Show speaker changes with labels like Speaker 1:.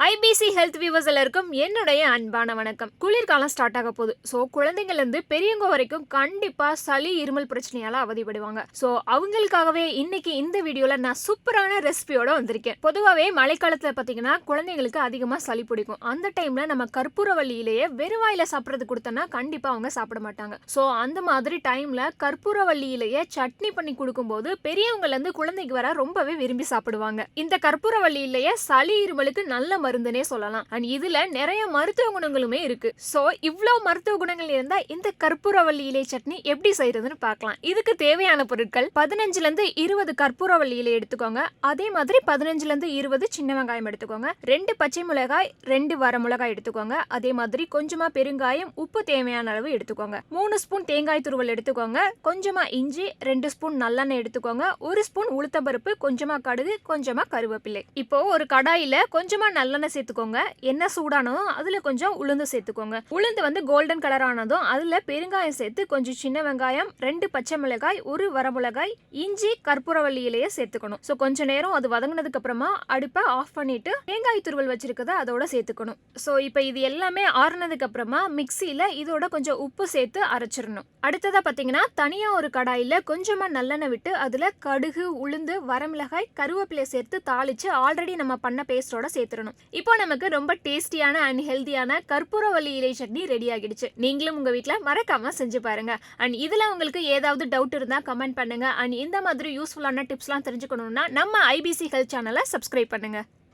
Speaker 1: IBC health viewers எல்லாருக்கும் என்னுடைய அன்பான வணக்கம். குளிர்காலம் ஸ்டார்ட் ஆக போகுது. ஸோ குழந்தைங்கள்ல இருந்து பெரியவங்க வரைக்கும் கண்டிப்பா சளி இருமல் பிரச்சனையால அவதிப்படுவாங்க. ஸோ அவங்களுக்காகவே இன்னைக்கு இந்த வீடியோல நான் சூப்பரான ரெசிபியோட வந்திருக்கேன். பொதுவாகவே மழைக்காலத்துல பாத்தீங்கன்னா குழந்தைங்களுக்கு அதிகமா சளி பிடிக்கும். அந்த டைம்ல நம்ம கற்பூரவள்ளியிலேயே வெறுவாயில சாப்பிட்றது கொடுத்தோம்னா கண்டிப்பா அவங்க சாப்பிட மாட்டாங்க. ஸோ அந்த மாதிரி டைம்ல கற்பூரவள்ளியிலேயே சட்னி பண்ணி கொடுக்கும்போது பெரியவங்கல இருந்து குழந்தைக்கு வர ரொம்பவே விரும்பி சாப்பிடுவாங்க. இந்த கற்பூரவள்ளியிலேயே சளி இருமலுக்கு நல்ல மருந்துனே சொல்லலாம். அண்ட் இதுல நிறைய மருத்துவ குணங்களுமே இருக்கு. சோ இவ்ளோ மருத்துவ குணங்கள் இருந்தா இந்த கற்பூரவள்ளி இலை சட்னி எப்படி செய்யறதுன்னு பார்க்கலாம். இதுக்கு தேவையான பொருட்கள் 15ல இருந்து 20 கற்பூரவள்ளி இலை எடுத்துக்கோங்க. அதே மாதிரி 15ல இருந்து 20 சின்ன வெங்காயம் எடுத்துக்கோங்க. 2 பச்சை மிளகாய், 2 வர மிளகாய் எடுத்துக்கோங்க. அதே மாதிரி கொஞ்சமா பெருங்காயம், உப்பு தேவையான அளவு எடுத்துக்கோங்க. 3 ஸ்பூன் தேங்காய் துருவல் எடுத்துக்கோங்க. கொஞ்சமா இஞ்சி, 2 ஸ்பூன் நல்லெண்ணெய் எடுத்துக்கோங்க. 1 ஸ்பூன் உளுத்தம்பருப்பு, கொஞ்சமா கடுகு, கொஞ்சமா கருவேப்பிலை. இப்போ ஒரு கடாயில கொஞ்சமா நல்லெண்ணெய் சேர்த்துக்கோங்க. எண்ணெய் சூடானதும் அதுல கொஞ்சம் உளுந்து சேர்த்துக்கோங்க. உளுந்து வந்து கோல்டன் கலர் ஆனதும் அதுல பெருங்காயம் சேர்த்து கொஞ்சம் சின்ன வெங்காயம், 2 பச்சை மிளகாய், 1 வரமிளகாய், இஞ்சி, கற்பூரவள்ளி இலையை சேர்த்துக்கணும். ஸோ கொஞ்ச நேரம் அது வதங்கினதுக்கு அப்புறமா அடுப்பை ஆஃப் பண்ணிட்டு தேங்காய் துருவல் வச்சிருக்கத அதோட சேர்த்துக்கணும். ஸோ இப்போ இது எல்லாமே ஆறுனதுக்கு அப்புறமா மிக்சியில இதோட கொஞ்சம் உப்பு சேர்த்து அரைச்சிடணும். அடுத்ததா பாத்தீங்கன்னா தனியா ஒரு கடாயில கொஞ்சமா நல்லெண்ணெய் விட்டு அதுல கடுகு, உளுந்து, வரமிளகாய், கருவேப்பிலை சேர்த்து தாளிச்சு ஆல்ரெடி நம்ம பண்ண பேஸ்டோட சேர்த்துடணும். இப்போ நமக்கு ரொம்ப டேஸ்டியான அண்ட் ஹெல்தியான கற்பூரவள்ளி இலை சட்னி ரெடி ஆகிடுச்சு. நீங்களும் உங்க வீட்ல மறக்காம செஞ்சு பாருங்க. அண்ட் இதுல உங்களுக்கு ஏதாவது டவுட் இருந்தா கமெண்ட் பண்ணுங்க. அண்ட் இந்த மாதிரி யூஸ்ஃபுல்லான டிப்ஸ்லாம் தெரிஞ்சுக்கணும்னா நம்ம ஐபிசி ஹெல்த் சேனலை சப்ஸ்கிரைப் பண்ணுங்க.